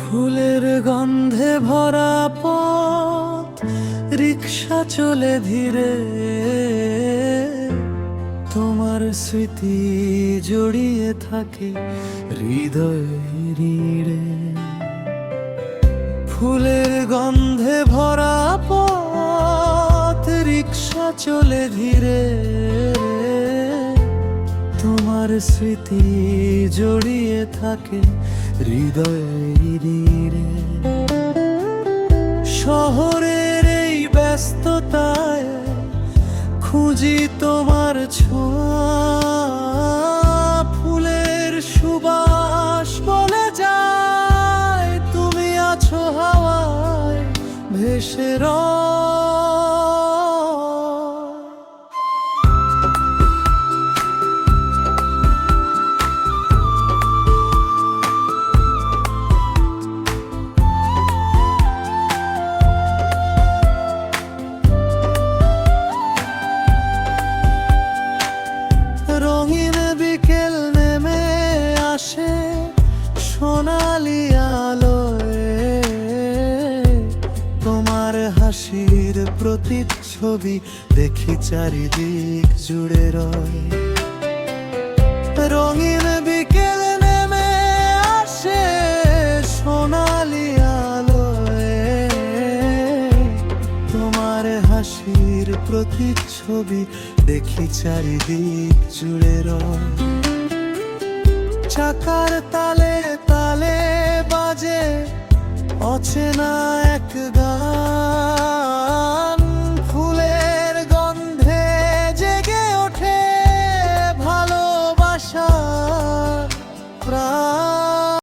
ফুলের গন্ধে ভরা পথ, রিক্সা চলে ধীরে, তোমার স্মৃতি জড়িয়ে থাকে হৃদয়ের নীড়ে। ফুলের গন্ধে ভরা পথ, রিক্সা চলে ধীরে, তোমার স্মৃতি জড়িয়ে থাকে হৃদয়ের নীড়ে। শহরের এই ব্যস্ততায় খুঁজি তোমার ছোঁয়া, ফুলের সুবাস বলে যায় তুমি আছো হাওয়ায় ভেসে রঙিন বিকেল নেমে আসে সোনালি আলোয়, তোমার হাসির প্রতিচ্ছবি দেখি চারিদিক জুড়ে রয়। রঙিন বিকেল নেমে আসে সোনালি আলোয়, তোমার হাসির প্রতিচ্ছবি দেখি চারিদিক জুড়ে রয়। চাকার তালে তালে বাজে অচেনা